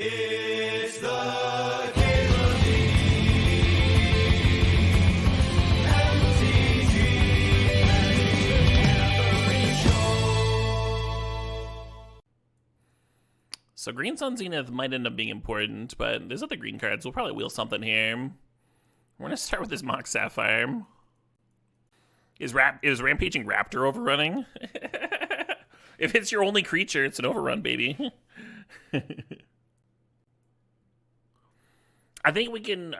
It's the Caitlin MTGO Show. So Green Sun Zenith might end up being important, but there's other green cards. We'll probably wheel something here. We're going to start with this Mox Sapphire. Is Rampaging Raptor overrunning? If it's your only creature, it's an overrun, baby. I think we can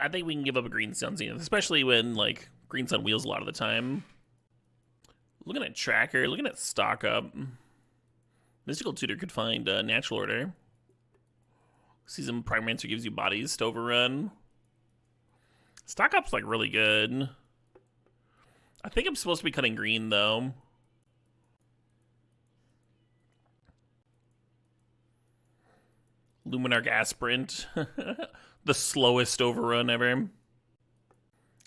give up a Green Sun Zenith, especially when like Green Sun wheels a lot of the time. Looking at Tracker, looking at Stock Up. Mystical Tutor could find Natural Order. Season Primancer gives you bodies to overrun. Stock Up's like really good. I think I'm supposed to be cutting green though. Luminarch Aspirant. The slowest overrun ever.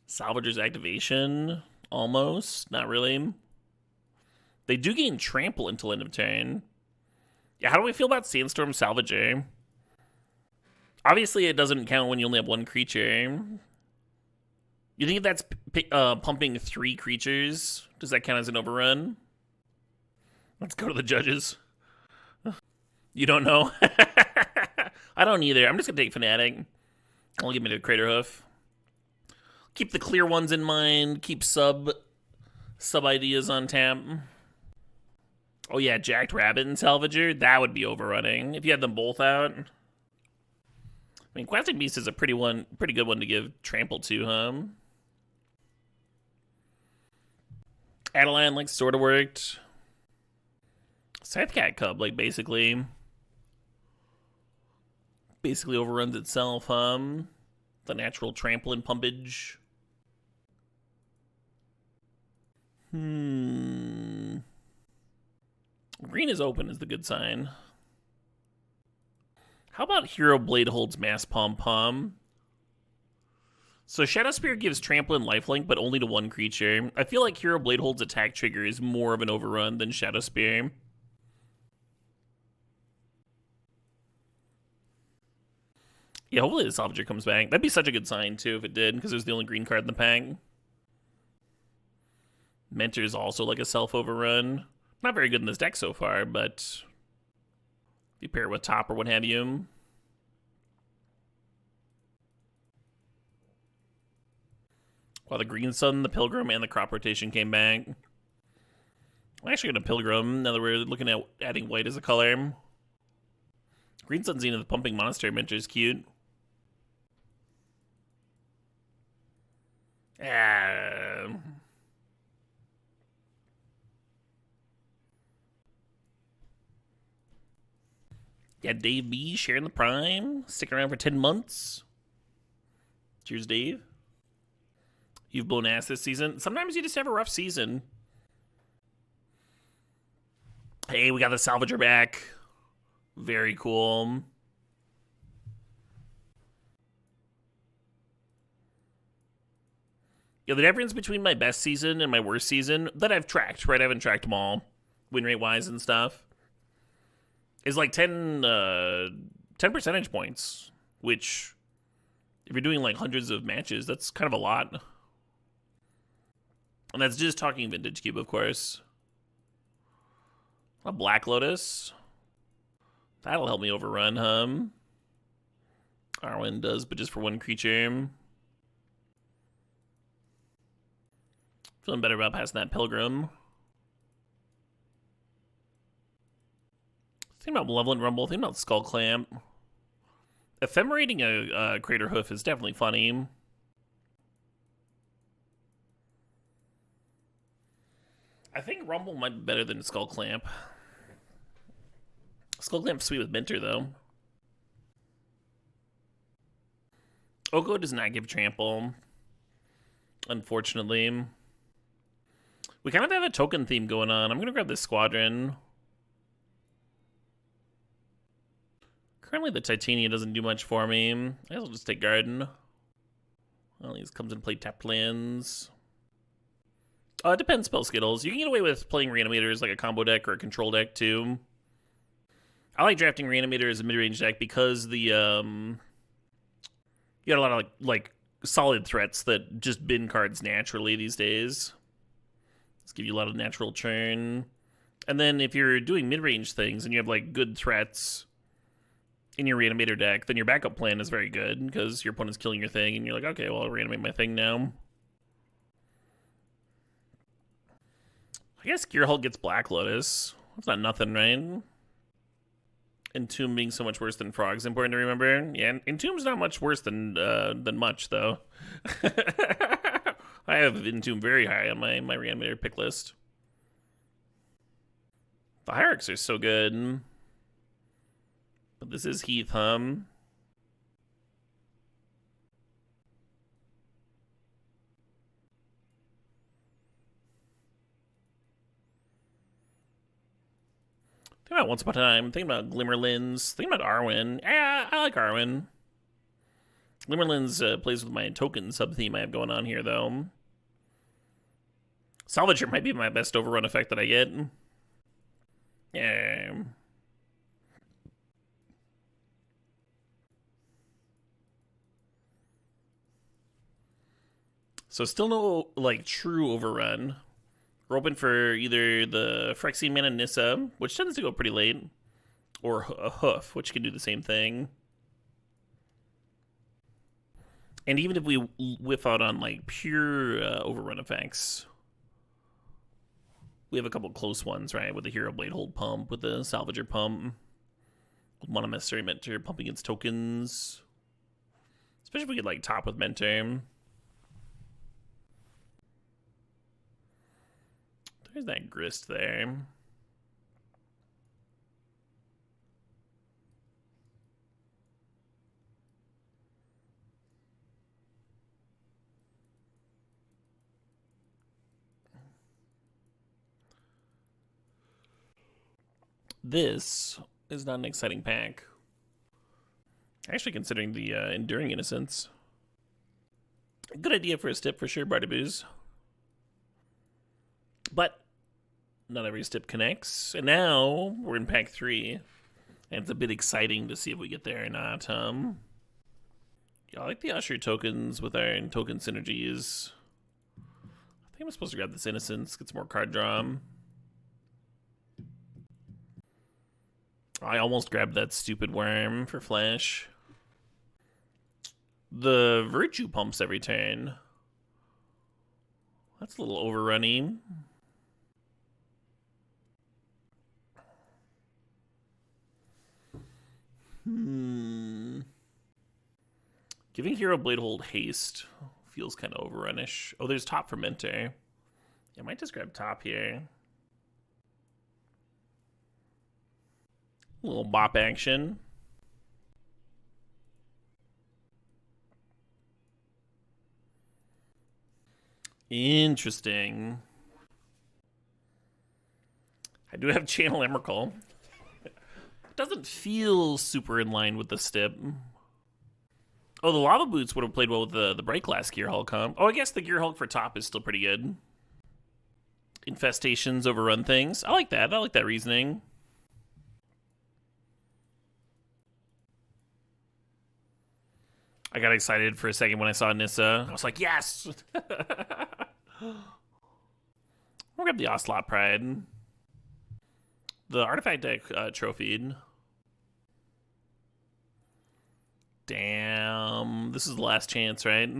Salvager's Activation. Almost. Not really. They do gain Trample until end of turn. Yeah, how do we feel about Sandstorm Salvager? Obviously, it doesn't count when you only have one creature. You think if that's pumping 3 creatures, does that count as an overrun? Let's go to the judges. You don't know? I don't either. I'm just going to take Fnatic. I'll give me the Crater Hoof. Keep the clear ones in mind. Keep sub ideas on tap. Oh yeah, Jacked Rabbit and Salvager. That would be overrunning if you had them both out. I mean, Questing Beast is a pretty good one to give Trample to, huh? Adeline, like, sort of worked. Scythecat Cub, like, basically overruns itself, The natural trample and pumpage. Green is open is the good sign. How about Hero Blade holds Mass Pom-Pom? So Shadow Spear gives Trample and Lifelink, but only to one creature. I feel like Hero Blade holds attack trigger is more of an overrun than Shadow Spear. Yeah, hopefully the Salvager comes back. That'd be such a good sign, too, if it did, because it was the only green card in the pack. Mentor is also like a self-overrun. Not very good in this deck so far, but if you pair it with Top or what have you. While the Green Sun, the Pilgrim, and the Crop Rotation came back. I'm actually going to Pilgrim, now that we're looking at adding white as a color. Green Sun Zenith, the Pumping Monastery Mentor is cute. Yeah, Dave B sharing the prime, sticking around for 10 months. Cheers, Dave. You've blown ass this season. Sometimes you just have a rough season. Hey, we got the Salvager back. Very cool. Yeah, the difference between my best season and my worst season that I've tracked, right? I haven't tracked them all, win rate wise and stuff, is like 10 percentage points, which if you're doing like hundreds of matches, that's kind of a lot. And that's just talking Vintage Cube, of course. A Black Lotus. That'll help me overrun, Arwen does, but just for one creature. Feeling better about passing that Pilgrim. Think about Malevolent Rumble. Think about Skull Clamp. Ephemerating a Crater Hoof is definitely funny. I think Rumble might be better than Skull Clamp. Skull Clamp's sweet with Minter, though. Oko does not give Trample, unfortunately. We kind of have a token theme going on. I'm going to grab this Squadron. Currently, the Titania doesn't do much for me. I guess I'll just take Garden. Well, he comes and play tapped lands. It depends, Spell Skittles. You can get away with playing Reanimators like a combo deck or a control deck, too. I like drafting Reanimator as a mid-range deck because the you got a lot of like solid threats that just bin cards naturally these days. Let's give you a lot of natural churn. And then if you're doing mid-range things and you have like good threats in your Reanimator deck, then your backup plan is very good because your opponent's killing your thing and you're like, okay, well, I'll reanimate my thing now. I guess Gearhulk gets Black Lotus. That's not nothing, right? Entomb being so much worse than Frog's important to remember. Yeah, Entomb's not much worse than much, though. I have Entomb very high on my Reanimator pick list. The Hierarchs are so good. But this is Heath, huh? Think about Once Upon a Time. Think about Glimmerlands. Think about Arwen. Yeah, I like Arwen. Glimmerlands plays with my token sub-theme I have going on here, though. Salvager might be my best overrun effect that I get. Yeah. So still no, like, true overrun. We're open for either the Phyrexian Mana Nissa, which tends to go pretty late, or a Hoof, which can do the same thing. And even if we whiff out on, like, pure overrun effects, we have a couple close ones, right? With the Hero Blade Hold Pump, with the Salvager Pump, with Monomystery Mentor pumping its tokens. Especially if we get, like, top with Mentor. There's that Grist there. This is not an exciting pack. Actually, considering the Enduring Innocence. Good idea for a stip for sure, Bardaboos. But not every stip connects. And now we're in pack 3. And it's a bit exciting to see if we get there or not. Yeah, I like the Usher tokens with our token synergies. I think I'm supposed to grab this Innocence, get some more card draw. I almost grabbed that stupid worm for Flash. The Virtue pumps every turn. That's a little overrunning. Giving Hero Blade Hold haste feels kind of overrunish. Oh, there's top for Mentor. I might just grab top here. A little bop action. Interesting. I do have Channel Emrakul. Doesn't feel super in line with the stip. Oh, the Lava Boots would have played well with the Bright Glass Gearhulk, huh? Oh, I guess the Gearhulk for top is still pretty good. Infestations overrun things. I like that. I like that reasoning. I got excited for a second when I saw Nissa. I was like, yes! We'll grab the Ocelot Pride. The Artifact deck trophied. Damn. This is the last chance, right?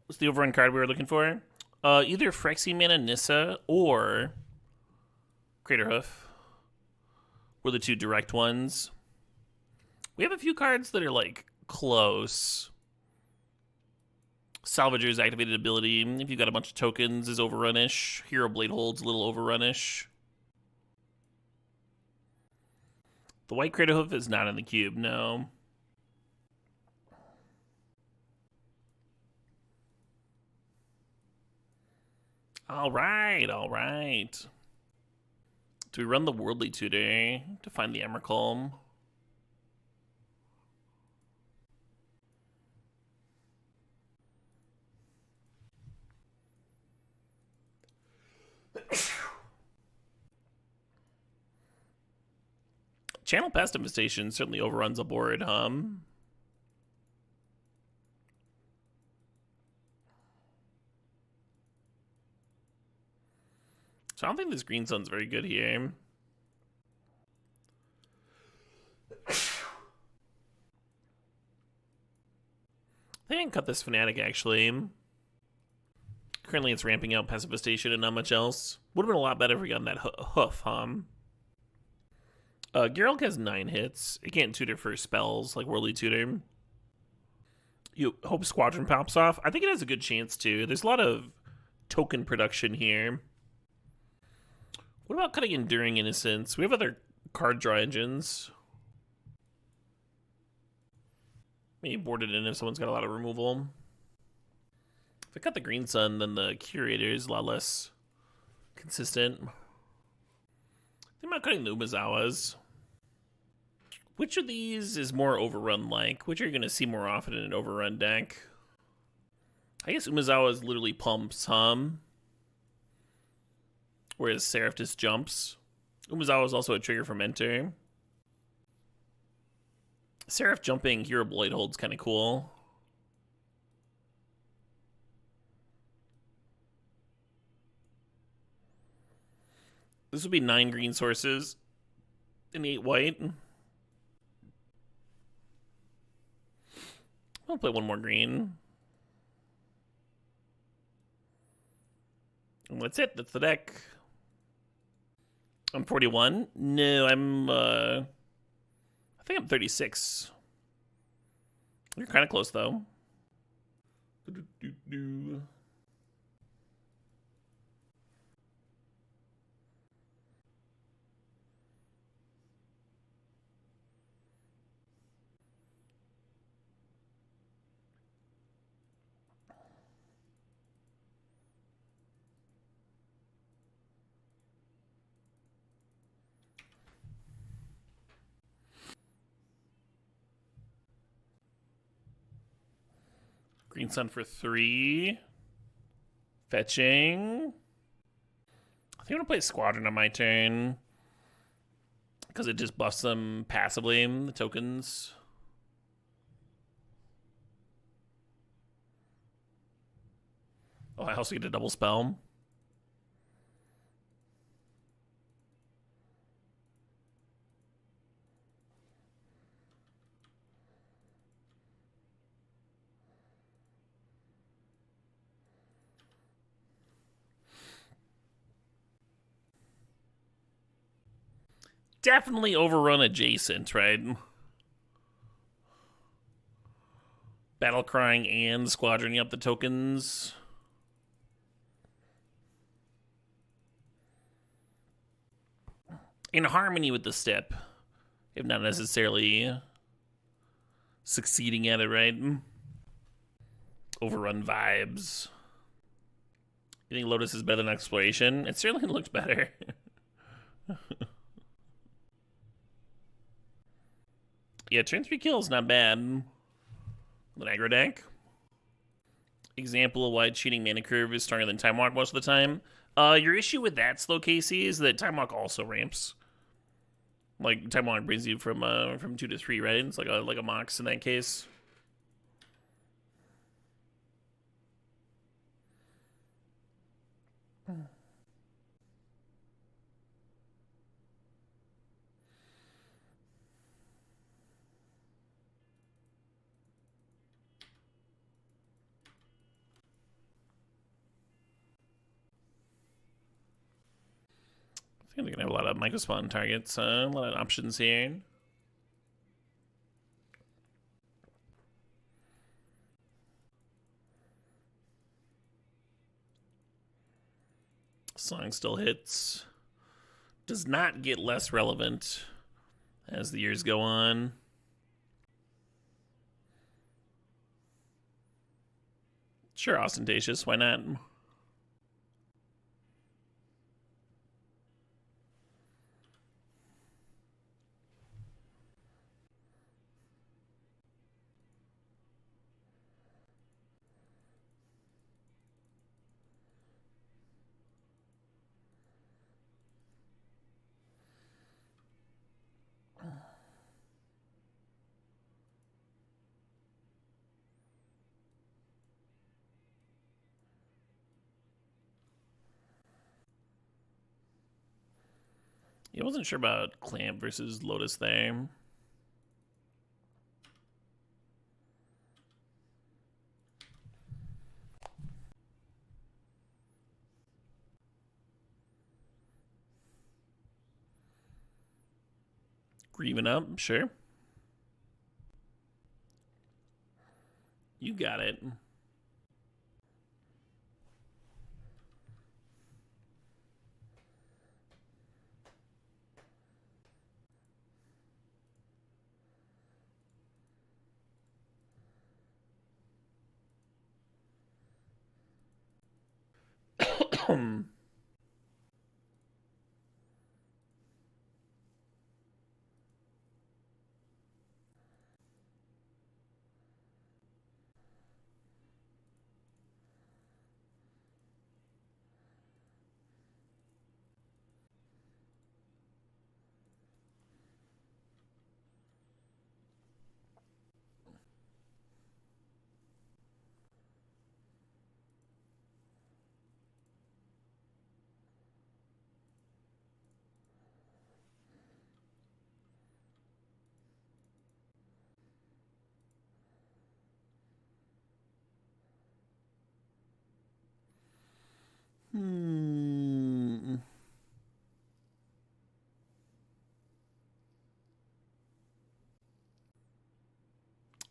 What's the overrun card we were looking for? Either Phyrexian Mana Nissa or Craterhoof were the two direct ones. We have a few cards that are like close. Salvager's activated ability, if you've got a bunch of tokens, is overrunish. Hero Blade Hold's a little overrunish. The white Craterhoof is not in the cube, no. All right, all right. Do we run the Worldly Tutor to find the Emrakul? Channel Pest Infestation certainly overruns a board, So I don't think this Green Sun's very good here. I think I can cut this Fnatic, actually. Currently, it's ramping out Pest Infestation and not much else. Would have been a lot better if we got that hoof, Geralt has 9 hits. It can't tutor for spells, like Worldly Tutor. You hope Squadron pops off. I think it has a good chance to. There's a lot of token production here. What about cutting Enduring Innocence? We have other card draw engines. Maybe board it in if someone's got a lot of removal. If I cut the Green Sun, then the Curator is a lot less consistent. Think about cutting the Umezawas. Which of these is more Overrun-like? Which are you going to see more often in an Overrun deck? I guess Umezawa's literally pumps, whereas Seraph just jumps. Umezawa is also a trigger for Mentor. Seraph jumping Hero Blade Hold's kind of cool. This would be 9 green sources and 8 white. I'll play 1 more green. And that's it. That's the deck. I'm 41. No, I think I'm 36. You're kind of close, though. Green Sun for 3. Fetching. I think I'm going to play Squadron on my turn. Because it just buffs them passively, the tokens. Oh, I also get a double spell. Definitely Overrun adjacent, right? Battle Crying and Squadroning up the tokens. In harmony with the step, if not necessarily succeeding at it, right? Overrun vibes. You think Lotus is better than Exploration? It certainly looked better. Yeah, turn 3 kills, not bad. An aggro deck. Example of why cheating mana curve is stronger than Time Walk most of the time. Your issue with that, Slow Casey, is that Time Walk also ramps. Like, Time Walk brings you from 2 to 3, right? It's like a Mox in that case. I think they're gonna have a lot of microspawn targets, a lot of options here. Song still hits. Does not get less relevant as the years go on. Sure, ostentatious, why not? I wasn't sure about Clamp versus Lotus there. Grieving up, sure. You got it.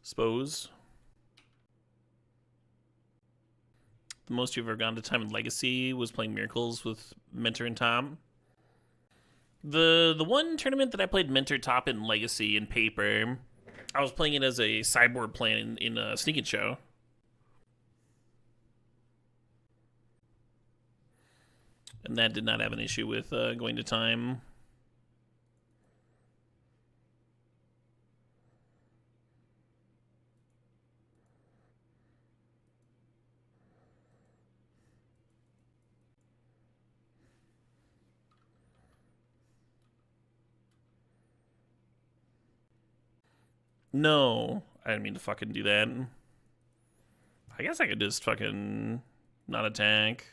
Suppose. The most you've ever gone to time in Legacy was playing Miracles with Mentor and Tom. The one tournament that I played Mentor Top in Legacy in paper, I was playing it as a sideboard plan in a Sneak and Show. And that did not have an issue with going to time. No, I didn't mean to fucking do that. I guess I could just fucking not attack.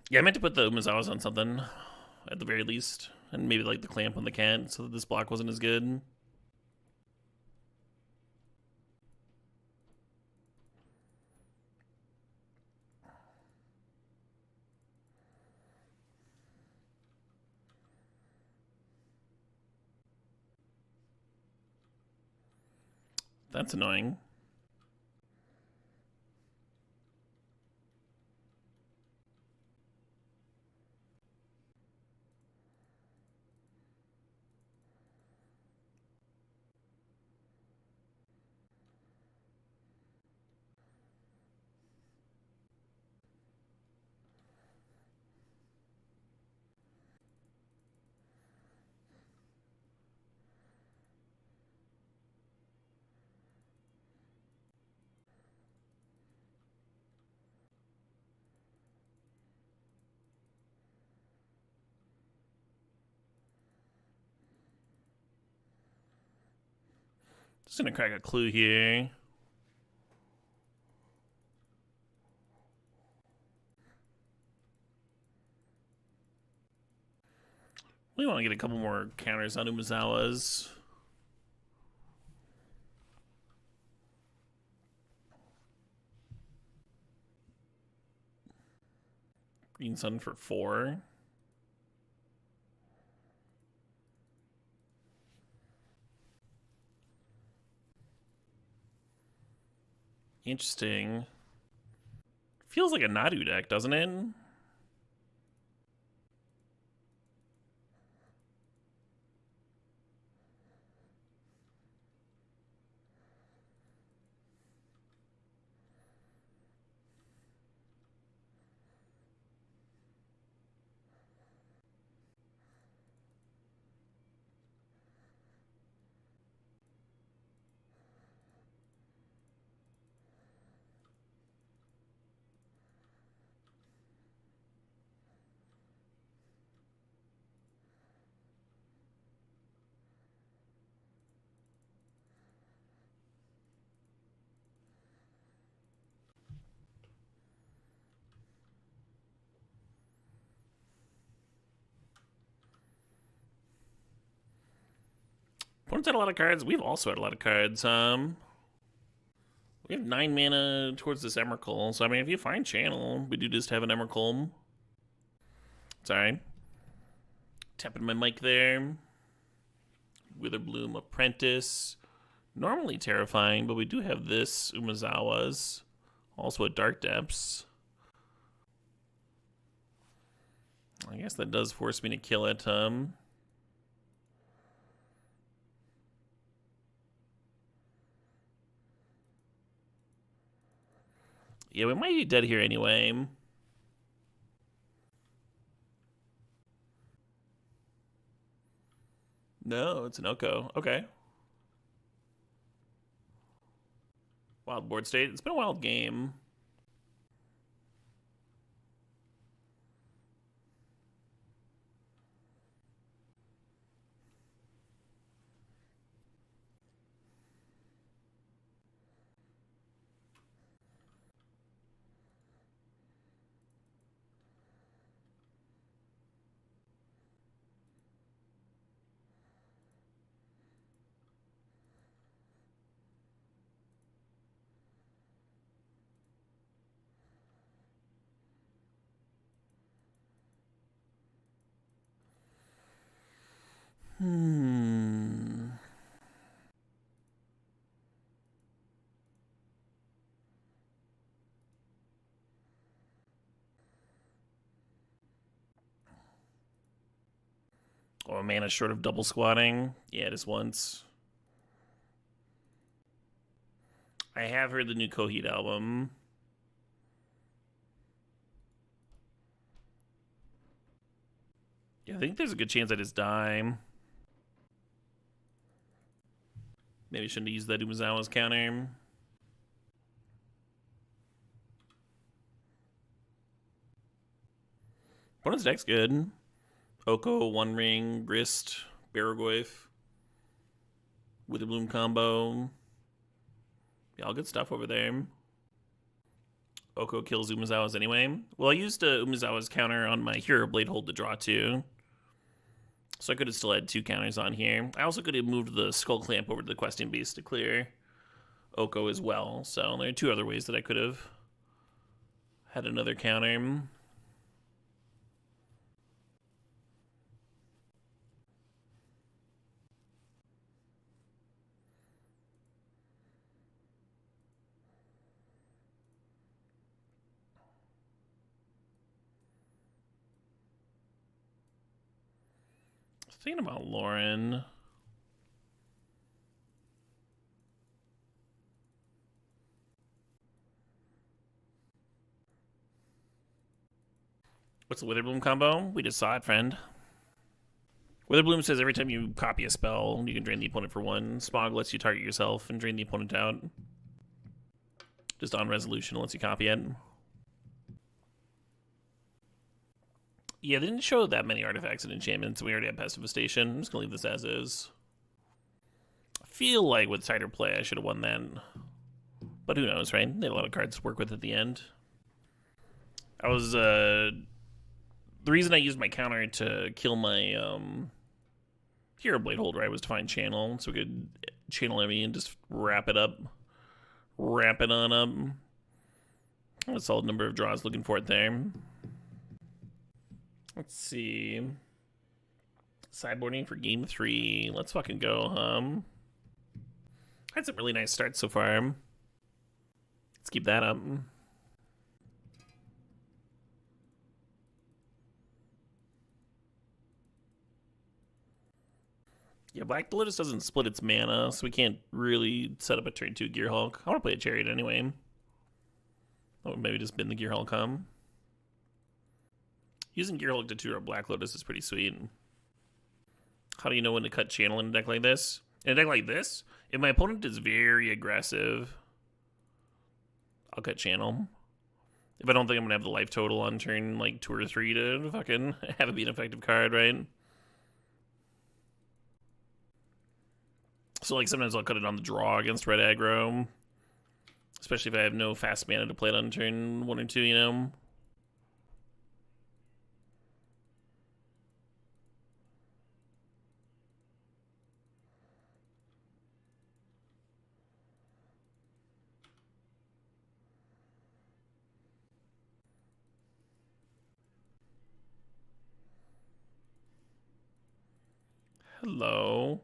Yeah, I meant to put the Umazawas on something, at the very least. And maybe like the Clamp on the cat, so that this block wasn't as good. That's annoying. Just gonna crack a clue here. We want to get a couple more counters on Umazawas. Green Sun for 4. Interesting. Feels like a Nadu deck, doesn't it? Board's had a lot of cards. We've also had a lot of cards. We have 9 mana towards this Emrakul. So, I mean, if you find Channel, we do just have an Emrakul. Sorry. Tapping my mic there. Witherbloom Apprentice. Normally terrifying, but we do have this Umezawa's. Also at Dark Depths. I guess that does force me to kill it. Yeah, we might be dead here anyway. No, it's an Oko. Okay. Wild board state. It's been a wild game. Oh, a mana short of double squatting. Yeah, just once. I have heard the new Coheed album. Yeah, I think there's a good chance I just die. Maybe I shouldn't have used that Umezawa's counter. Opponent's deck's good. Oko, One Ring, Grist, Barragoyf. Witherbloom combo. Yeah, all good stuff over there. Oko kills Umezawa's anyway. Well, I used Umezawa's counter on my Hero Blade hold to draw 2. So I could have still had 2 counters on here. I also could have moved the Skull Clamp over to the Questing Beast to clear Oko as well. So there are 2 other ways that I could have had another counter. Thinking about Lauren. What's the Witherbloom combo? We just saw it, friend. Witherbloom says every time you copy a spell, you can drain the opponent for 1. Smog lets you target yourself and drain the opponent out. Just on resolution lets you copy it. Yeah, they didn't show that many artifacts and enchantments. We already have Pestifestation. I'm just going to leave this as is. I feel like with tighter play, I should have won that. But who knows, right? They have a lot of cards to work with at the end. I was, the reason I used my counter to kill my, Hero Blade holder, right, was to find channel. So we could channel enemy and just wrap it up. Wrap it on up. A solid number of draws looking for it there. Let's see. Sideboarding for game 3. Let's fucking go, Had some really nice starts so far. Let's keep that up. Yeah, Black Lotus doesn't split its mana, so we can't really set up a turn 2 Gearhulk. I want to play a Chariot anyway. Oh, maybe just bin the Gearhulk home. Using Gearhulk to 2 or Black Lotus is pretty sweet. How do you know when to cut channel in a deck like this? In a deck like this, if my opponent is very aggressive, I'll cut channel. If I don't think I'm going to have the life total on turn like 2 or 3 to fucking have it be an effective card, right? So like sometimes I'll cut it on the draw against red aggro. Especially if I have no fast mana to play it on turn 1 or 2, you know? Hello.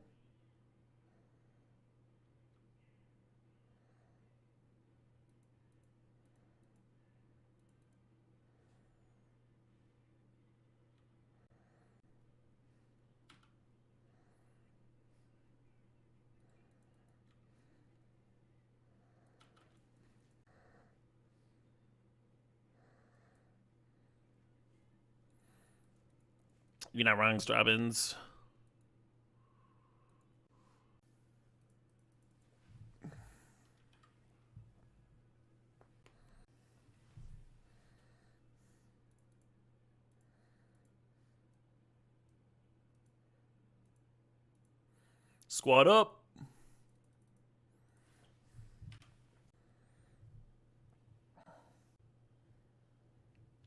You're not wrong, Straubins. Squad up.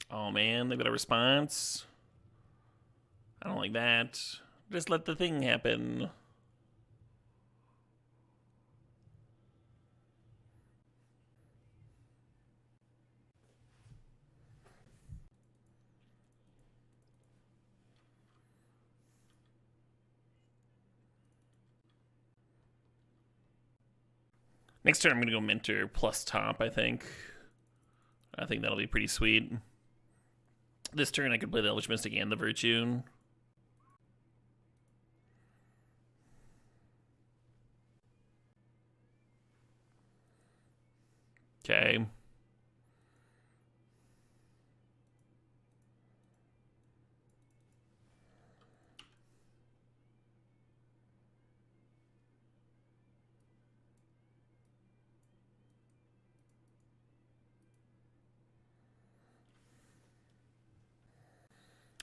Oh man, they've got a response. I don't like that. Just let the thing happen. Next turn, I'm going to go Minter plus top, I think. I think that'll be pretty sweet. This turn, I could play the Eldritch Mystic and the Virtue. Okay.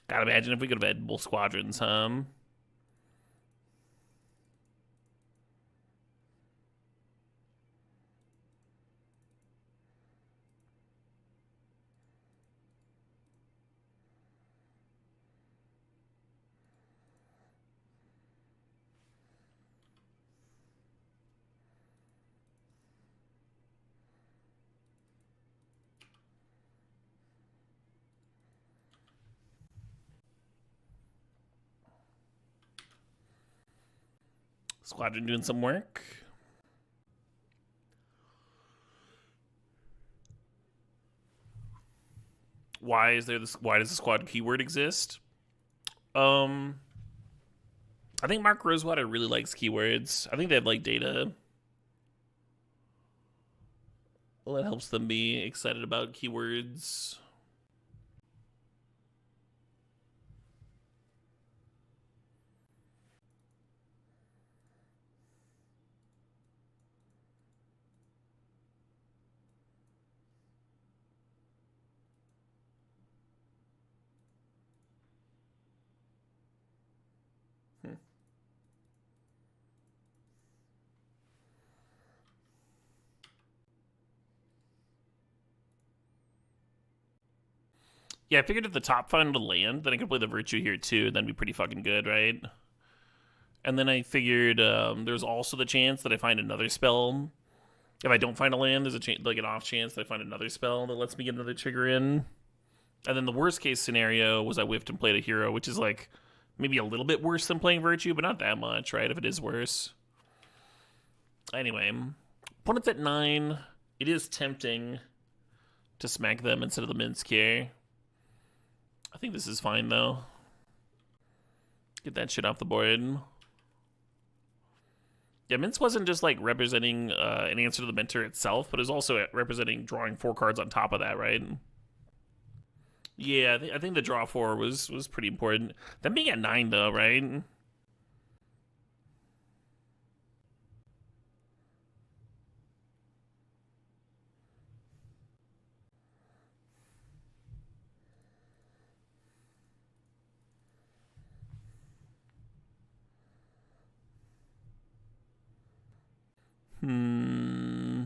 Gotta imagine if we could have had both squadrons, huh? Squadron doing some work. Why is there this? Why does the squad keyword exist? I think Mark Rosewater really likes keywords. I think they have like data. Well, that helps them be excited about keywords. Yeah, I figured if the top found a land, then I could play the Virtue here too. That'd be pretty fucking good, right? And then I figured there's also the chance that I find another spell. If I don't find a land, there's a like an off chance that I find another spell that lets me get another trigger in. And then the worst case scenario was I whiffed and played a hero, which is like maybe a little bit worse than playing Virtue, but not that much, right? If it is worse. Anyway, opponent's at 9. It is tempting to smack them instead of the Minsk here. I think this is fine, though. Get that shit off the board. Yeah, Minsk wasn't just like representing an answer to the Minter itself, but it was also representing drawing 4 cards on top of that, right? Yeah, I think the draw 4 was pretty important. Them being at 9, though, right? Hmm.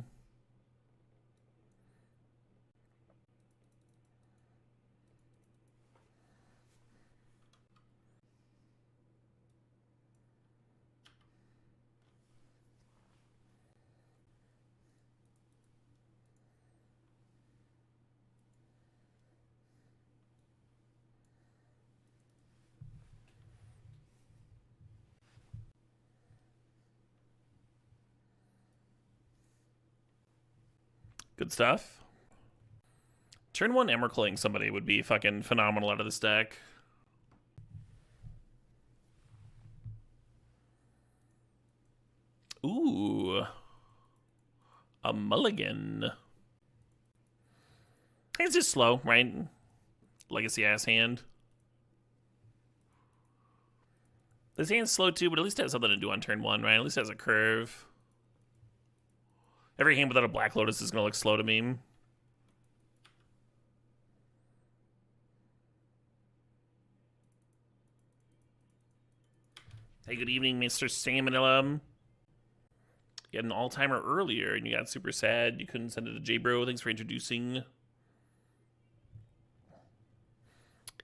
Good stuff. Turn 1 Emrakling somebody would be fucking phenomenal out of this deck. Ooh. A mulligan. It's just slow, right? Legacy ass hand. This hand's slow too, but at least it has something to do on turn 1, right? At least it has a curve. Every hand without a Black Lotus is gonna look slow to me. Hey, good evening, Mr. Salmonella. You had an all-timer earlier, and you got super sad. You couldn't send it to J-Bro. Thanks for introducing.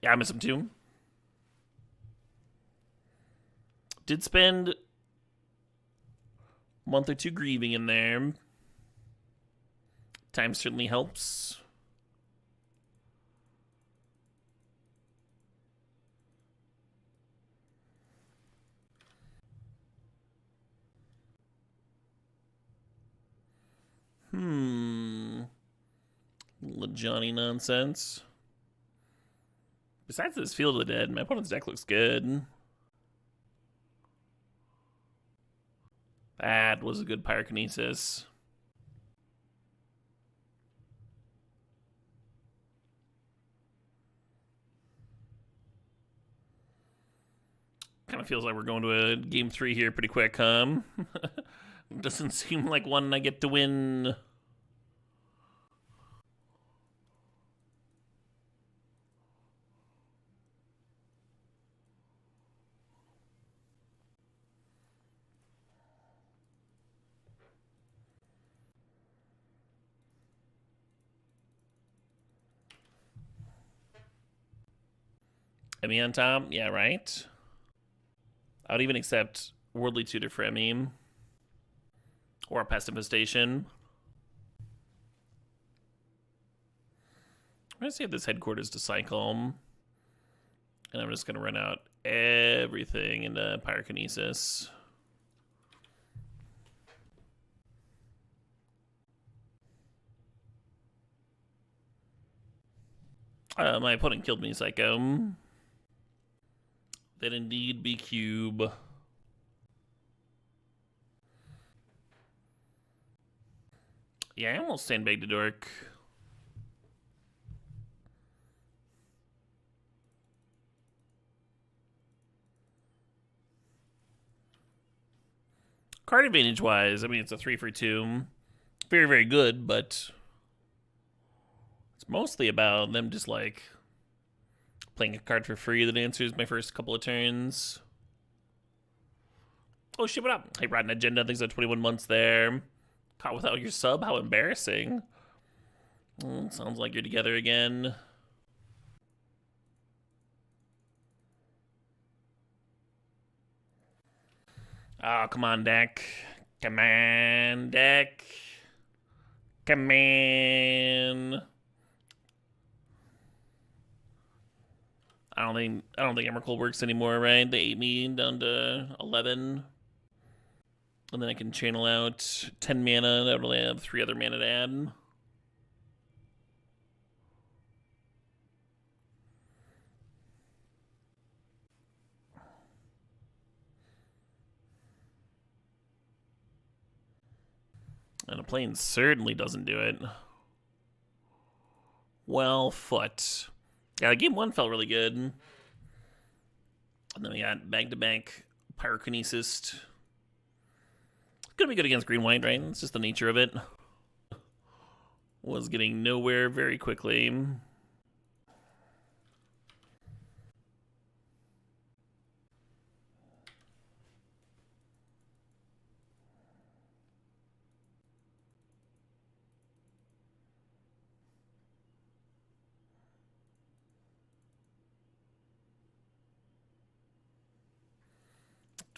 Yeah, I miss him too. Did spend a month or two grieving in there. Time certainly helps. Little Johnny nonsense. Besides this Field of the Dead, my opponent's deck looks good. That was a good Pyrokinesis. Kind of feels like we're going to a game 3 here pretty quick, huh? Doesn't seem like one I get to win. Emmy on top? Yeah, right? I would even accept Worldly Tutor for Emmy. Or a Pest Infestation. I'm going to save this Headquarters to cycle. And I'm just going to run out everything into Pyrokinesis. My opponent killed me, Psycho. That indeed be Cube. Yeah, I almost sandbagged a dork. Card advantage wise, I mean, it's a 3 for 2. Very, very good, but it's mostly about them just like playing a card for free that answers my first couple of turns. Oh shit, what up? Hey, Rotten Agenda, thanks for 21 months there. Caught without your sub? How embarrassing. Sounds like you're together again. Oh, come on, deck. Come on, deck. Come on. I don't think Emrakul works anymore, right? They ate me down to 11. And then I can channel out 10 mana. That would only have 3 other mana to add. And a plane certainly doesn't do it. Well, foot. Yeah, game 1 felt really good. And then we got bank-to-bank Pyrokinesis. Gonna be good against green-white, right? It's just the nature of it. Was getting nowhere very quickly.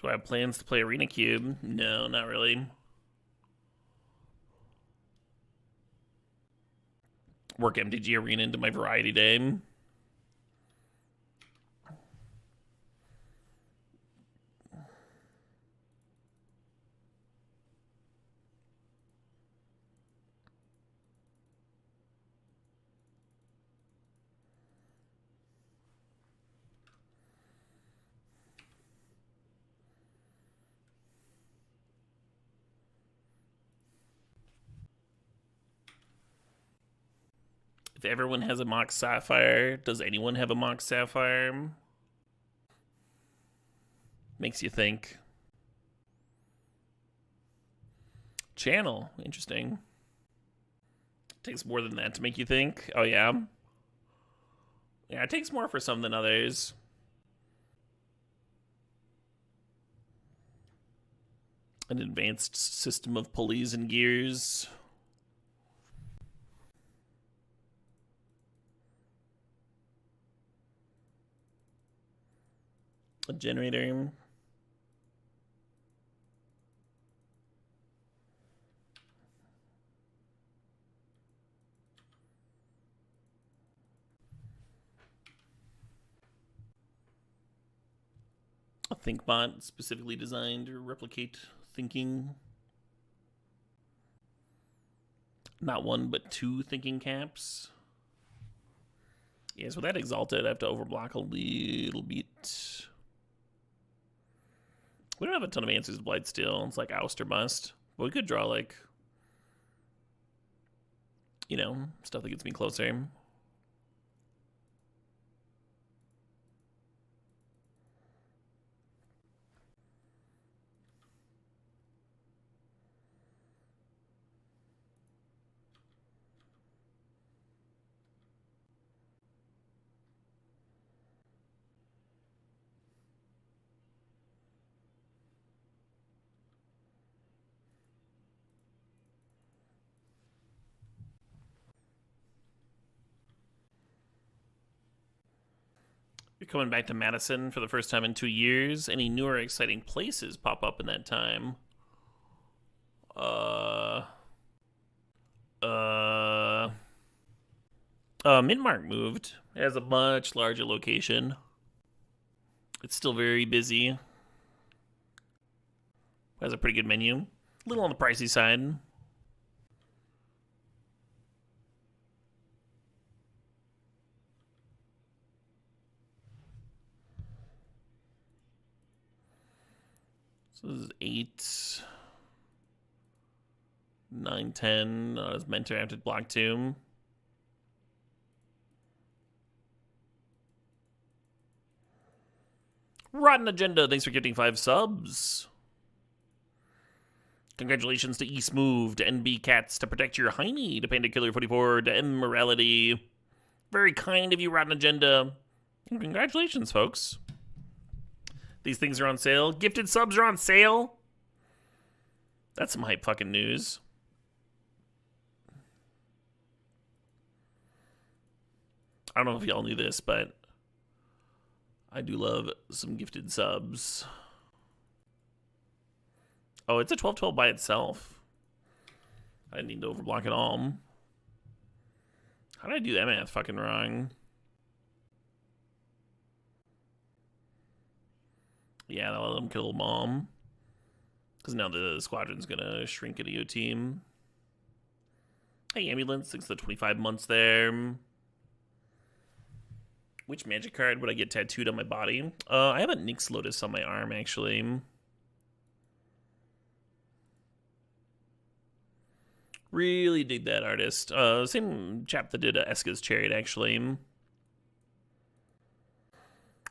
Do I have plans to play Arena Cube? No, not really. Work MTG Arena into my variety day. If everyone has a Mox Sapphire, does anyone have a Mox Sapphire? Makes you think. Channel, interesting. Takes more than that to make you think. Oh, yeah? Yeah, it takes more for some than others. An advanced system of pulleys and gears. A generator. A ThinkBot specifically designed to replicate thinking. Not one, but two thinking caps. Yes, with that Exalted, I have to overblock a little bit. We don't have a ton of answers to Blight still. It's like oust or bust. But we could draw, like, you know, stuff that gets me closer. You're coming back to Madison for the first time in 2 years. Any new or exciting places pop up in that time? Midmark moved. It has a much larger location. It's still very busy. It has a pretty good menu. A little on the pricey side. So this is 8, 9, 10. It's Mentor after Block 2. Rotten Agenda, thanks for gifting 5 subs. Congratulations to East Move, to NB Cats, to Protect Your Heine, to Panda Killer 44, to M Morality. Very kind of you, Rotten Agenda. And congratulations, folks. These things are on sale. Gifted subs are on sale. That's some hype fucking news. I don't know if y'all knew this, but I do love some gifted subs. Oh, it's a 12-12 by itself. I didn't need to overblock it all. How did I do that math fucking wrong? Yeah, that'll let them kill a bomb. Because now the squadron's gonna shrink into your team. Hey, Ambulance, thanks for the 25 months there. Which magic card would I get tattooed on my body? I have a Nyx Lotus on my arm, actually. Really dig that artist. Same chap that did Eska's Chariot, actually.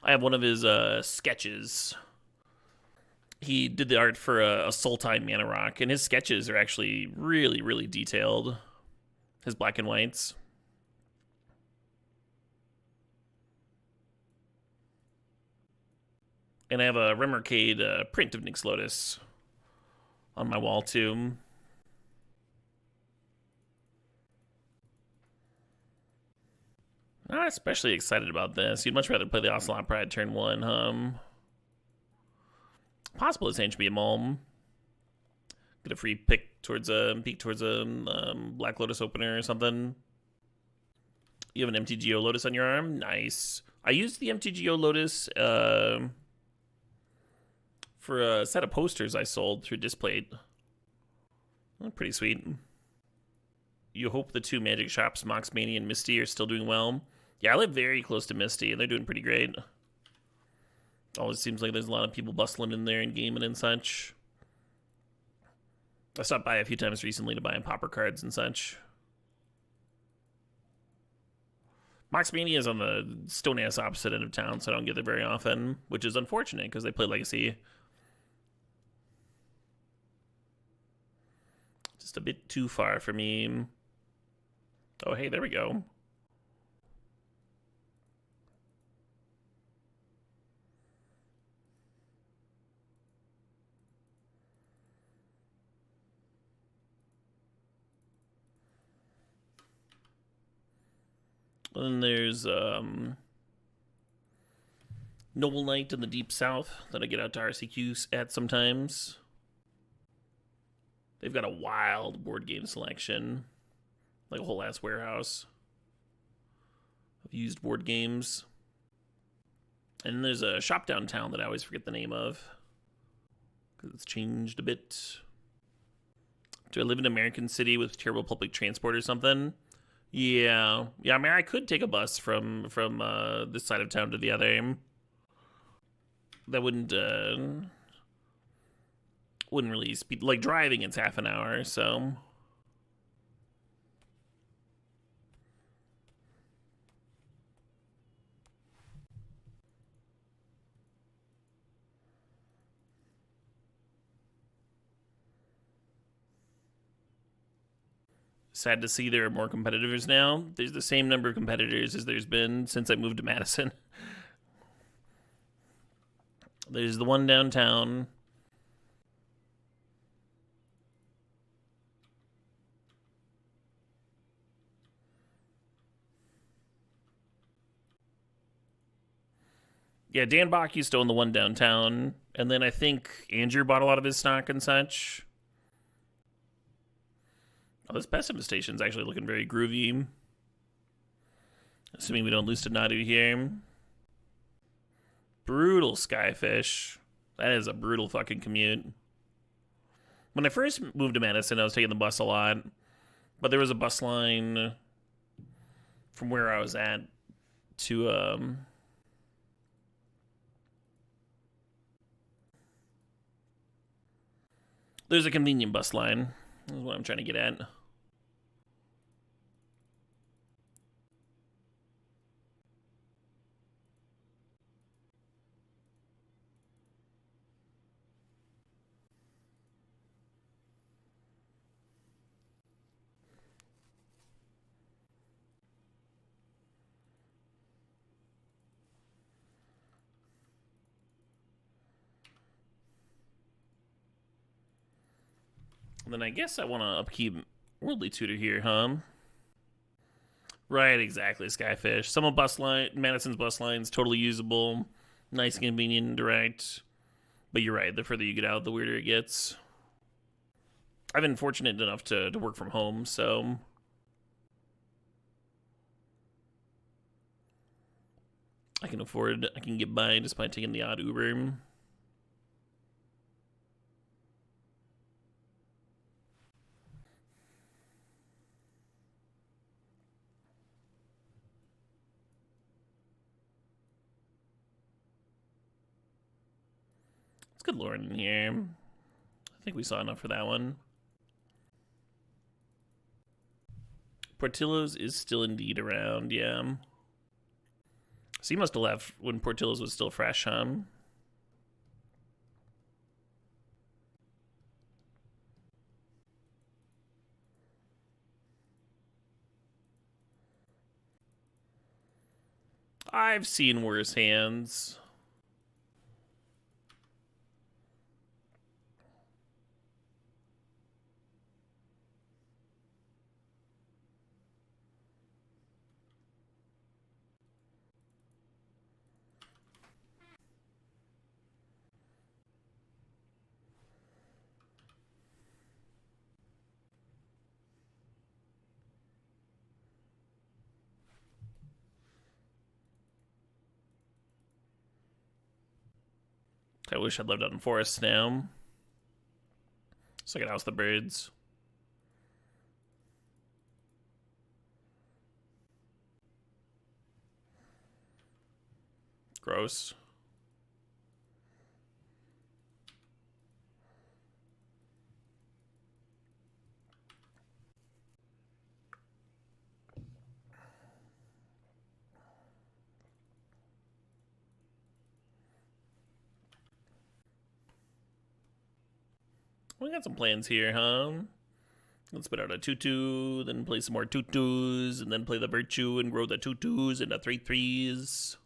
I have one of his sketches. He did the art for a Sultai Mana Rock, and his sketches are actually really, really detailed. His black and whites. And I have a Remercade print of Nyx Lotus on my wall, too. Not especially excited about this. You'd much rather play the Ocelot Pride turn 1, Possible this ain't should be a Mulm. Get a free pick towards a peek towards a Black Lotus opener or something. You have an MTGO Lotus on your arm? Nice. I used the MTGO Lotus for a set of posters I sold through Displate. Oh, pretty sweet. You hope the 2 magic shops, Moxmania and Misty, are still doing well. Yeah, I live very close to Misty, and they're doing pretty great. Always seems like there's a lot of people bustling in there and gaming and such. I stopped by a few times recently to buy popper cards and such. Mox Mania is on the stone ass opposite end of town, so I don't get there very often, which is unfortunate because they play Legacy. Just a bit too far for me. Oh, hey, there we go. And then there's Noble Knight in the Deep South that I get out to RCQ at sometimes. They've got a wild board game selection, like a whole ass warehouse of used board games. And there's a shop downtown that I always forget the name of because it's changed a bit. Do I live in an American city with terrible public transport or something? Yeah. I mean, I could take a bus from this side of town to the other. That wouldn't really speed. Like driving, it's half an hour. So sad to see there are more competitors now. There's the same number of competitors as there's been since I moved to Madison. There's the one downtown. Yeah, Dan Bach used to own the one downtown, and then I think Andrew bought a lot of his stock and such. Oh, this pessimist station's actually looking very groovy. Assuming we don't lose to Nadu here. Brutal Skyfish. That is a brutal fucking commute. When I first moved to Madison, I was taking the bus a lot. But there was a bus line from where I was at to, there's a convenient bus line. That's what I'm trying to get at. And then I guess I want to upkeep Worldly Tutor here, huh? Right, exactly, Skyfish. Some of Madison's bus lines, totally usable. Nice, convenient, and direct. But you're right, the further you get out, the weirder it gets. I've been fortunate enough to work from home, so I can get by just by taking the odd Uber. It's good Lauren in here. I think we saw enough for that one. Portillo's is still indeed around, yeah. So he must have left when Portillo's was still fresh, huh? I've seen worse hands. I wish I'd lived out in Forest now, so I could house the birds. Gross. We got some plans here, huh? Let's put out a 2/2, then play some more 2/2s, and then play the Virtue and grow the 2/2s into 3/3s.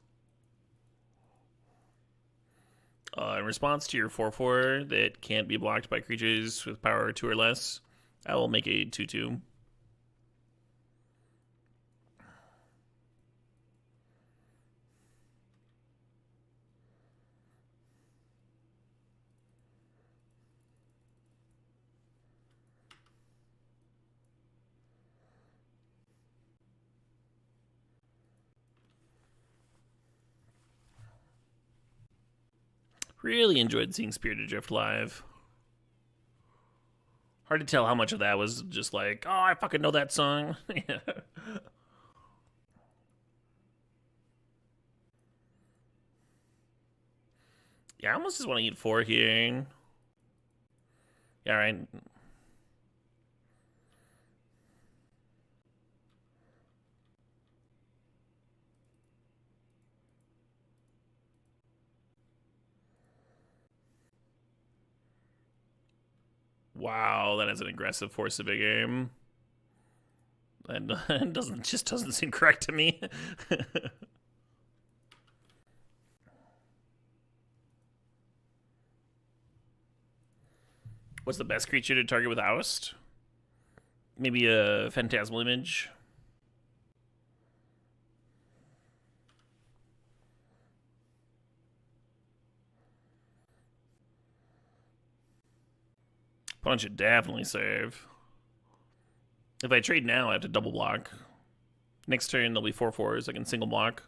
In response to your 4/4 that can't be blocked by creatures with power 2 or less, I will make a 2/2. Really enjoyed seeing Spirited Drift live. Hard to tell how much of that was just like, oh, I fucking know that song. Yeah, I almost just want to eat 4 here. Yeah, right. Wow, that is an aggressive force of a game. And just doesn't seem correct to me. What's the best creature to target with Oust? Maybe a Phantasmal Image. Opponent should definitely save. If I trade now, I have to double block. Next turn, there'll be 4/4s. I can single block.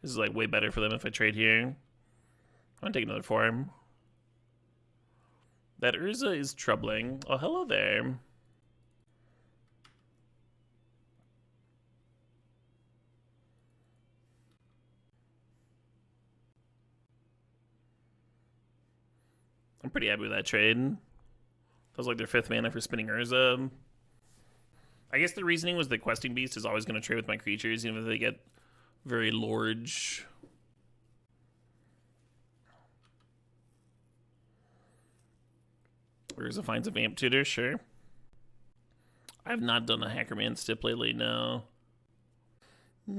This is like way better for them if I trade here. I'm gonna take another 4. That Urza is troubling. Oh, hello there. I'm pretty happy with that trade. That was like their 5th mana for spinning Urza. I guess the reasoning was that Questing Beast is always going to trade with my creatures, even if they get very large. Urza finds a Vamp Tutor, sure. I have not done a Hackerman Stip lately, no. I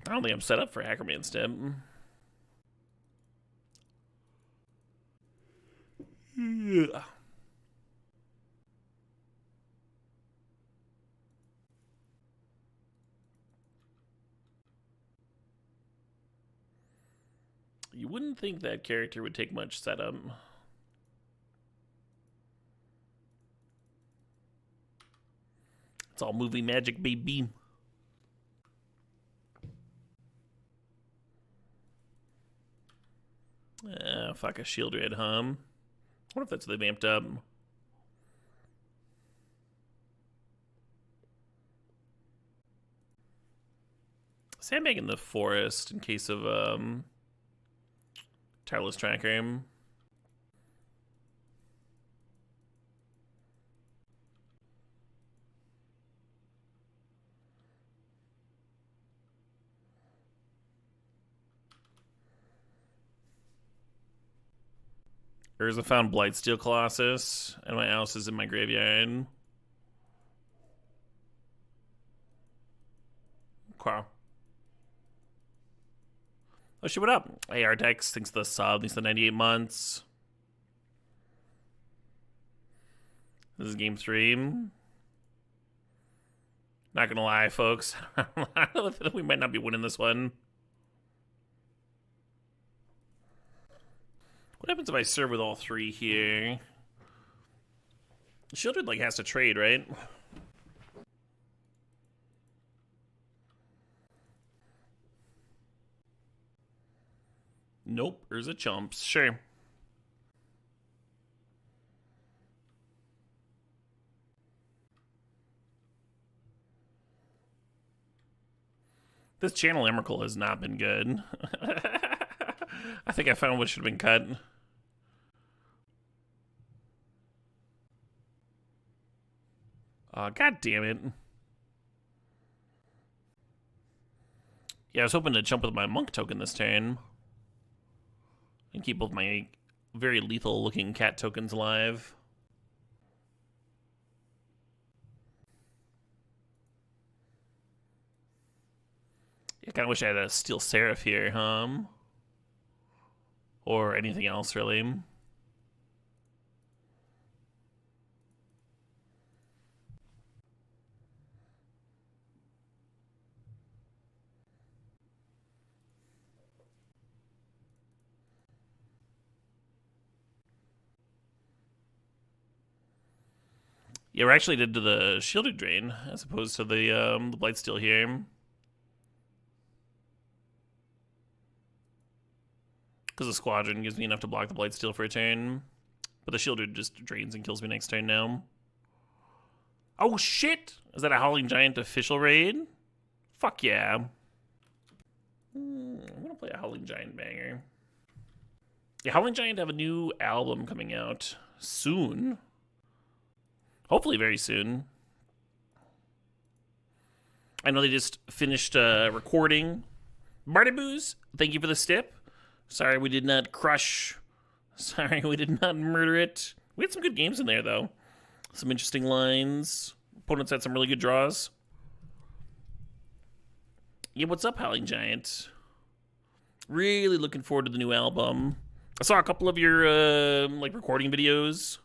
don't think I'm set up for Hackerman Stip. Yeah. You wouldn't think that character would take much setup. It's all movie magic, baby. Fuck a Shield Red Hum. What if that's what they vamped up? Sandbag in the forest in case of Tireless Tracker. Urza found Blightsteel Colossus, and my house is in my graveyard. Okay. Oh shit, what up? Hey, Artex, thanks for the sub, thanks for the 98 months. This is game 3. Not gonna lie, folks. I feel like we might not be winning this one. What happens if I serve with all 3 here? Shieldred like has to trade, right? Nope, Urza chumps. Sure. This channel Emrakul has not been good. I think I found what should have been cut. God damn it. Yeah, I was hoping to jump with my monk token this turn. And keep both my very lethal looking cat tokens live. I kind of wish I had a Steel Seraph here, or anything else, really. Yeah, we're actually did to the Shielded Drain as opposed to the Blightsteel here. Because the Squadron gives me enough to block the Blightsteel for a turn. But the Shielded just drains and kills me next turn now. Oh shit! Is that a Howling Giant official raid? Fuck yeah. I'm gonna play a Howling Giant banger. Yeah, Howling Giant have a new album coming out soon. Hopefully very soon. I know they just finished recording. Marty Booze, thank you for the stip. Sorry we did not crush. Sorry we did not murder it. We had some good games in there, though. Some interesting lines. Opponents had some really good draws. Yeah, what's up, Howling Giant? Really looking forward to the new album. I saw a couple of your like recording videos.